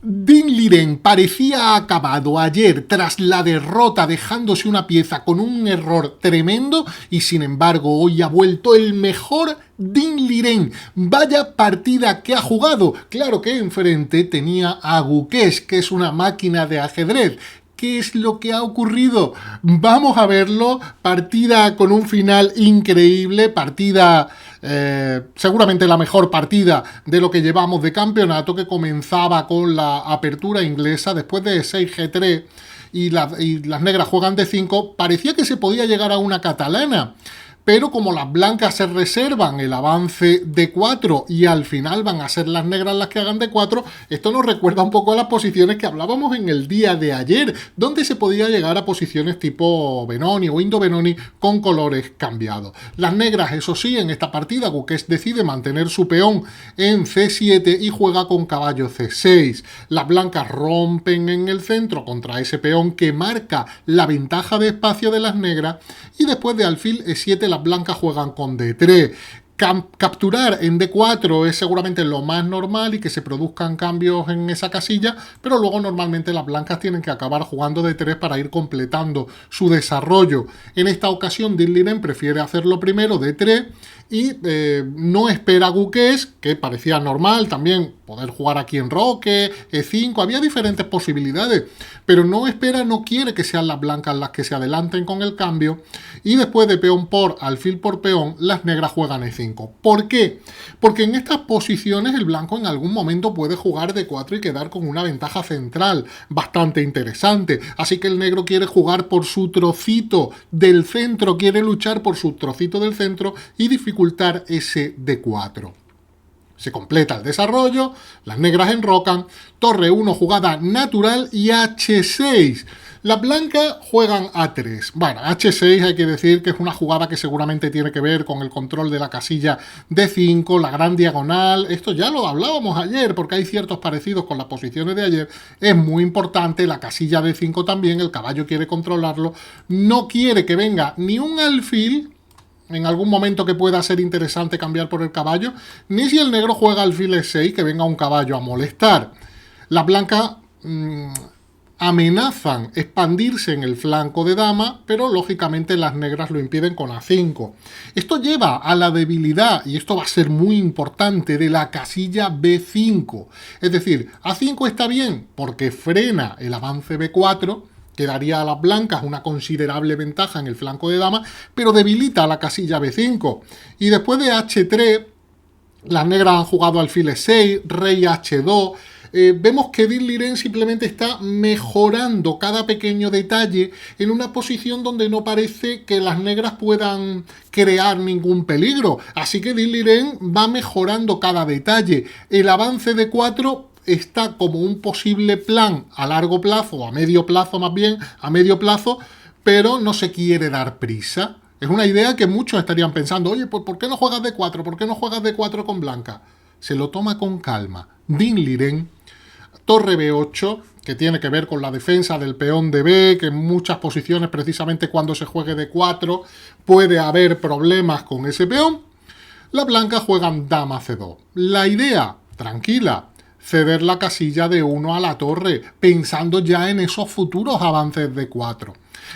Din Liren parecía acabado ayer tras la derrota dejándose una pieza con un error tremendo y sin embargo hoy ha vuelto el mejor Din Liren. Vaya partida que ha jugado. Claro que enfrente tenía a Gukesh, que es una máquina de ajedrez. ¿Qué es lo que ha ocurrido? Vamos a verlo. Partida con un final increíble, partida seguramente la mejor partida de lo que llevamos de campeonato, que comenzaba con la apertura inglesa después de 6G3 y las negras juegan de 5. Parecía que se podía llegar a una catalana, pero como las blancas se reservan el avance de 4 y al final van a ser las negras las que hagan de 4, esto nos recuerda un poco a las posiciones que hablábamos en el día de ayer, donde se podía llegar a posiciones tipo Benoni o Indo-Benoni con colores cambiados. Las negras, eso sí, en esta partida Gukesh decide mantener su peón en C7 y juega con caballo C6. Las blancas rompen en el centro contra ese peón que marca la ventaja de espacio de las negras y después de alfil E7 las blancas juegan con D3. Capturar en D4 es seguramente lo más normal y que se produzcan cambios en esa casilla, pero luego normalmente las blancas tienen que acabar jugando D3 para ir completando su desarrollo. En esta ocasión Din Liren prefiere hacerlo primero, D3, y no espera a Gukesh, que parecía normal también poder jugar aquí en roque, E5, había diferentes posibilidades, pero no espera, no quiere que sean las blancas las que se adelanten con el cambio, y después de peón por alfil por peón, las negras juegan E5. ¿Por qué? Porque en estas posiciones el blanco en algún momento puede jugar D4 y quedar con una ventaja central bastante interesante, así que el negro quiere jugar por su trocito del centro, quiere luchar por su trocito del centro y dificultar ese D4. Se completa el desarrollo, las negras enrocan, torre 1 jugada natural y H6. Las blancas juegan A3. Bueno, H6 hay que decir que es una jugada que seguramente tiene que ver con el control de la casilla D5, la gran diagonal. Esto ya lo hablábamos ayer porque hay ciertos parecidos con las posiciones de ayer. Es muy importante la casilla D5 también, el caballo quiere controlarlo. No quiere que venga ni un alfil, en algún momento que pueda ser interesante cambiar por el caballo, ni si el negro juega alfil E6 que venga un caballo a molestar. Las blancas amenazan expandirse en el flanco de dama, pero lógicamente las negras lo impiden con A5. Esto lleva a la debilidad, y esto va a ser muy importante, de la casilla B5. Es decir, A5 está bien porque frena el avance B4, que daría a las blancas una considerable ventaja en el flanco de dama, pero debilita a la casilla B5. Y después de H3, las negras han jugado alfil E6, rey H2. Vemos que Din Liren simplemente está mejorando cada pequeño detalle en una posición donde no parece que las negras puedan crear ningún peligro. Así que Din Liren va mejorando cada detalle. El avance de 4 está como un posible plan a largo plazo, o a medio plazo más bien, a medio plazo, pero no se quiere dar prisa. Es una idea que muchos estarían pensando, oye, ¿por qué no juegas D4? ¿Por qué no juegas D4 con blanca? Se lo toma con calma. Din Liren, torre B8, que tiene que ver con la defensa del peón de B, que en muchas posiciones, precisamente cuando se juegue D4, puede haber problemas con ese peón. Las blancas juegan dama C2. La idea, tranquila, ceder la casilla de 1 a la torre, pensando ya en esos futuros avances de 4.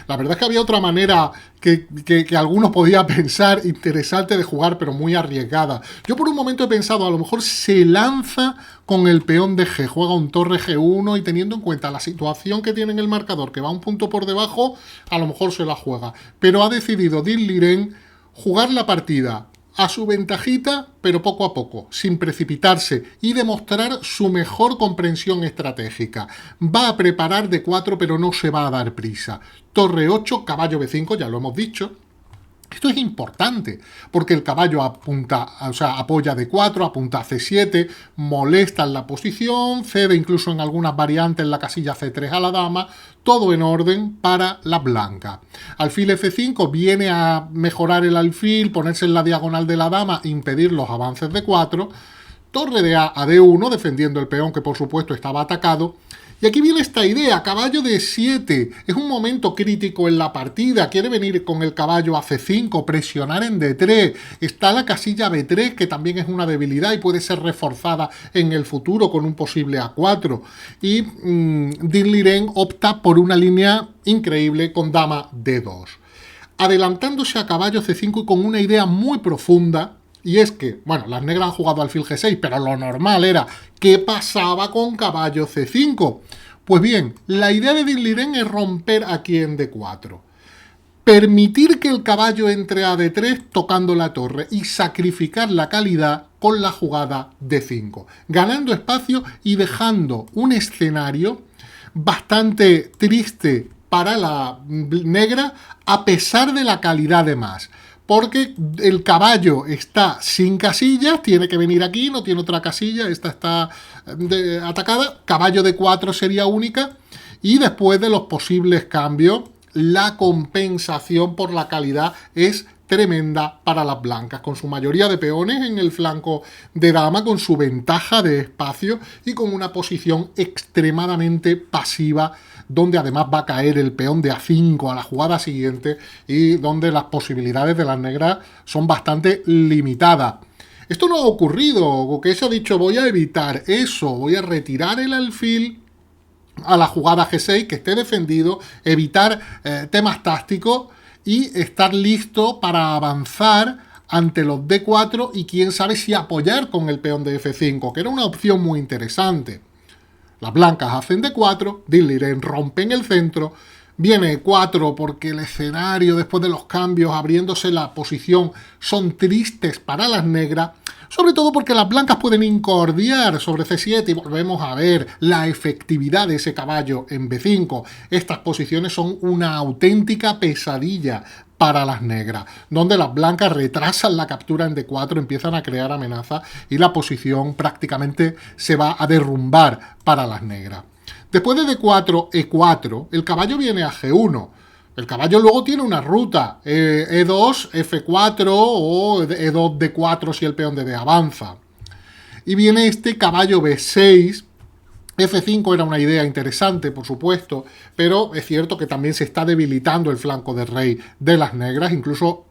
La verdad es que había otra manera que algunos podían pensar interesante de jugar, pero muy arriesgada. Yo por un momento he pensado, a lo mejor se lanza con el peón de G, juega un torre G1 y teniendo en cuenta la situación que tiene en el marcador, que va un punto por debajo, a lo mejor se la juega. Pero ha decidido Din Liren jugar la partida a su ventajita, pero poco a poco, sin precipitarse, y demostrar su mejor comprensión estratégica. Va a preparar D4, pero no se va a dar prisa. Torre 8, caballo B5, ya lo hemos dicho. Esto es importante, porque el caballo apoya D4, apunta a C7, molesta en la posición, cede incluso en algunas variantes en la casilla C3 a la dama, todo en orden para la blanca. Alfil F5 viene a mejorar el alfil, ponerse en la diagonal de la dama, impedir los avances de 4, torre de A a D1, defendiendo el peón que por supuesto estaba atacado. Y aquí viene esta idea, caballo de 7, es un momento crítico en la partida, quiere venir con el caballo a C5, presionar en D3, está la casilla B3 que también es una debilidad y puede ser reforzada en el futuro con un posible A4. Y Dinh Liren opta por una línea increíble con dama D2. Adelantándose a caballo C5 y con una idea muy profunda, y es que, bueno, las negras han jugado alfil G6, pero lo normal era, ¿qué pasaba con caballo C5? Pues bien, la idea de Dinh Liren es romper aquí en D4. Permitir que el caballo entre a D3 tocando la torre y sacrificar la calidad con la jugada D5, ganando espacio y dejando un escenario bastante triste para la negra a pesar de la calidad de más. Porque el caballo está sin casillas, tiene que venir aquí, no tiene otra casilla, esta está atacada, caballo de 4 sería única, y después de los posibles cambios, la compensación por la calidad es tremenda para las blancas, con su mayoría de peones en el flanco de dama, con su ventaja de espacio y con una posición extremadamente pasiva, donde además va a caer el peón de A5 a la jugada siguiente y donde las posibilidades de las negras son bastante limitadas. Esto no ha ocurrido, Guquesh ha dicho voy a evitar eso, voy a retirar el alfil a la jugada G6, que esté defendido, evitar temas tácticos y estar listo para avanzar ante los D4 y quién sabe si apoyar con el peón de F5, que era una opción muy interesante. Las blancas hacen D4, Dinh Liren rompe en el centro, viene E4 porque el escenario después de los cambios abriéndose la posición son tristes para las negras, sobre todo porque las blancas pueden incordiar sobre C7 y volvemos a ver la efectividad de ese caballo en B5. Estas posiciones son una auténtica pesadilla para las negras, donde las blancas retrasan la captura en D4, empiezan a crear amenaza y la posición prácticamente se va a derrumbar para las negras. Después de D4, E4, el caballo viene a G1. El caballo luego tiene una ruta, E2, F4 o E2, D4 si el peón de D avanza. Y viene este caballo B6. F5 era una idea interesante, por supuesto, pero es cierto que también se está debilitando el flanco de rey de las negras, incluso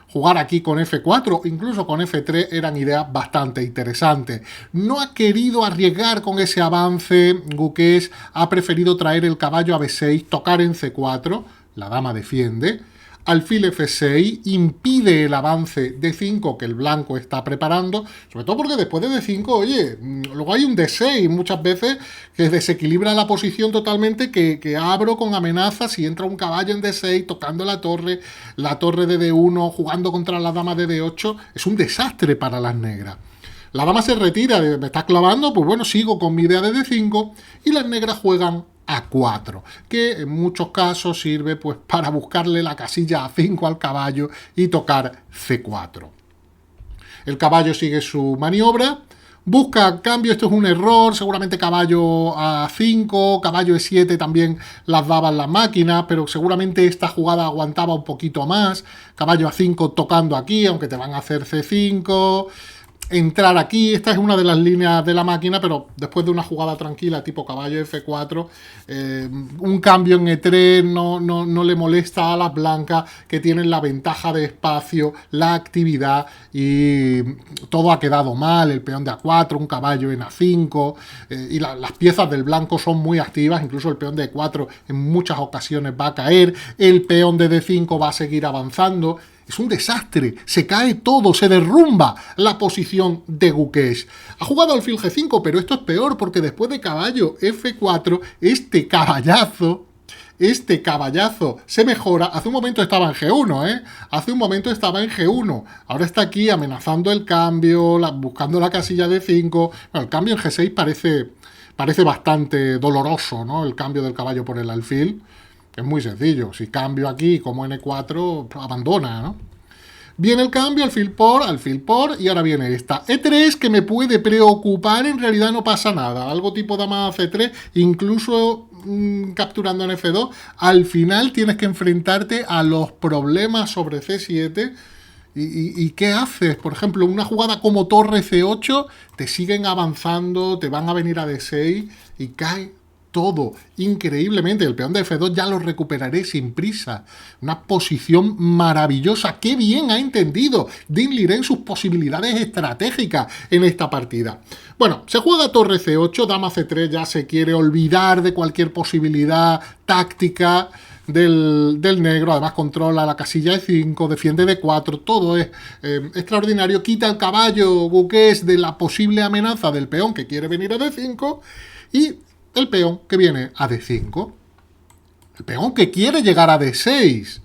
jugar aquí con F4, incluso con F3 eran ideas bastante interesantes. No ha querido arriesgar con ese avance, Guquesh ha preferido traer el caballo a B6, tocar en C4, la dama defiende, alfil F6 impide el avance D5 que el blanco está preparando, sobre todo porque después de D5, oye, luego hay un D6 muchas veces que desequilibra la posición totalmente, que abro con amenazas y entra un caballo en D6 tocando la torre de D1, jugando contra la dama de D8, es un desastre para las negras. La dama se retira, me está clavando, pues bueno, sigo con mi idea de D5 y las negras juegan A4, que en muchos casos sirve pues para buscarle la casilla A5 al caballo y tocar C4. El caballo sigue su maniobra, busca cambio, esto es un error, seguramente caballo A5, caballo E7 también las daban las máquinas, pero seguramente esta jugada aguantaba un poquito más, caballo A5 tocando aquí, aunque te van a hacer C5... entrar aquí, esta es una de las líneas de la máquina, pero después de una jugada tranquila tipo caballo F4, un cambio en E3 no le molesta a las blancas, que tienen la ventaja de espacio, la actividad, y todo ha quedado mal, el peón de A4, un caballo en A5, y las piezas del blanco son muy activas, incluso el peón de E4 en muchas ocasiones va a caer, el peón de D5 va a seguir avanzando. Es un desastre, se cae todo, se derrumba la posición de Guquesh. Ha jugado alfil G5, pero esto es peor porque después de caballo F4, este caballazo se mejora. Hace un momento estaba en G1, ¿eh? Hace un momento estaba en G1. Ahora está aquí amenazando el cambio, buscando la casilla de 5. Bueno, el cambio en G6 parece bastante doloroso, ¿no? El cambio del caballo por el alfil. Es muy sencillo, si cambio aquí como en E4, abandona, ¿no? Viene el cambio, alfil por, y ahora viene esta E3 que me puede preocupar, en realidad no pasa nada, algo tipo dama C3, incluso capturando en F2, al final tienes que enfrentarte a los problemas sobre C7 ¿Y qué haces? Por ejemplo, una jugada como torre C8, te siguen avanzando, te van a venir a D6 y cae todo increíblemente. El peón de F2 ya lo recuperaré sin prisa. Una posición maravillosa. ¡Qué bien ha entendido Dean Liren sus posibilidades estratégicas en esta partida! Bueno, se juega torre C8, dama C3, ya se quiere olvidar de cualquier posibilidad táctica del negro. Además controla la casilla de 5, defiende de 4, todo es extraordinario. Quita el caballo Guqués de la posible amenaza del peón que quiere venir a D5 y el peón que viene a D5. El peón que quiere llegar a D6.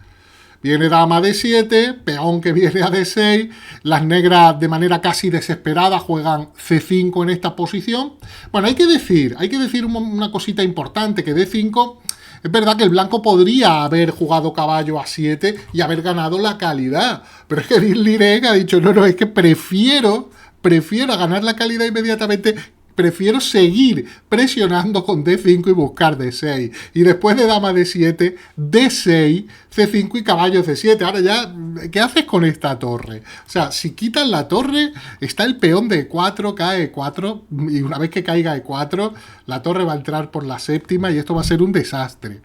Viene dama D7, peón que viene a D6. Las negras de manera casi desesperada juegan C5 en esta posición. Bueno, hay que decir una cosita importante, que D5... Es verdad que el blanco podría haber jugado caballo a 7 y haber ganado la calidad. Pero es que Dean Liren ha dicho, no, es que prefiero ganar la calidad inmediatamente. Prefiero seguir presionando con D5 y buscar D6. Y después de dama D7, D6, C5 y caballo C7. Ahora ya, ¿qué haces con esta torre? O sea, si quitas la torre, está el peón de E4, cae E4. Y una vez que caiga E4, la torre va a entrar por la séptima y esto va a ser un desastre.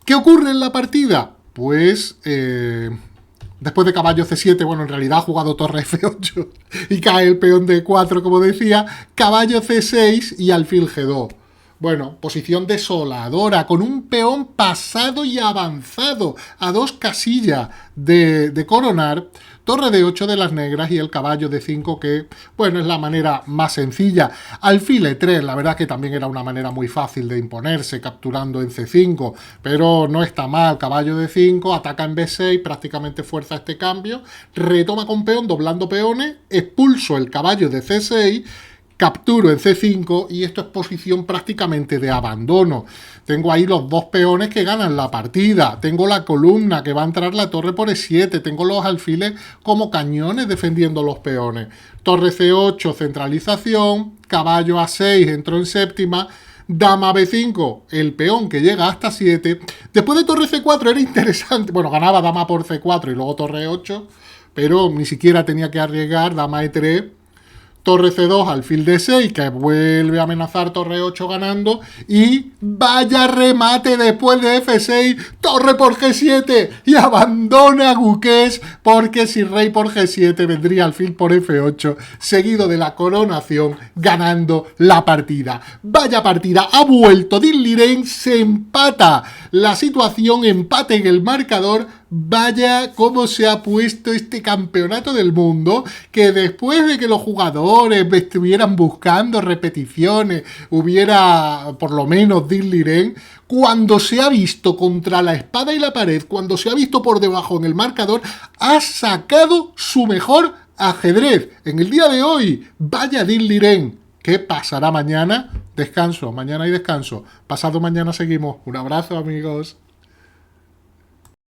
¿Qué ocurre en la partida? Pues... después de caballo C7, bueno, en realidad ha jugado torre F8 y cae el peón de E4, como decía, caballo C6 y alfil G2. Bueno, posición desoladora, con un peón pasado y avanzado a 2 casillas de coronar, torre de 8 de las negras y el caballo de 5 que, bueno, es la manera más sencilla. Alfil E3, la verdad que también era una manera muy fácil de imponerse, capturando en C5, pero no está mal. Caballo de 5, ataca en B6, prácticamente fuerza este cambio, retoma con peón, doblando peones, expulso el caballo de C6, capturo en C5 y esto es posición prácticamente de abandono. Tengo ahí los dos peones que ganan la partida. Tengo la columna que va a entrar la torre por E7. Tengo los alfiles como cañones defendiendo los peones. Torre C8, centralización. Caballo A6, entro en séptima. Dama B5, el peón que llega hasta 7. Después de torre C4 era interesante. Bueno, ganaba dama por C4 y luego torre 8. Pero ni siquiera tenía que arriesgar. Dama E3. Torre C2, alfil D6, que vuelve a amenazar torre 8 ganando. Y vaya remate después de F6, torre por G7 y abandona a Guqués, porque si rey por G7 vendría alfil por F8, seguido de la coronación, ganando la partida. Vaya partida, ha vuelto Dean Liren, se empata la situación, empate en el marcador. Vaya cómo se ha puesto este campeonato del mundo, que después de que los jugadores estuvieran buscando repeticiones, hubiera por lo menos Dean Liren, cuando se ha visto contra la espada y la pared, cuando se ha visto por debajo en el marcador, ha sacado su mejor ajedrez en el día de hoy. Vaya Dean Liren. ¿Qué pasará mañana? Descanso, mañana hay descanso. Pasado mañana seguimos. Un abrazo, amigos.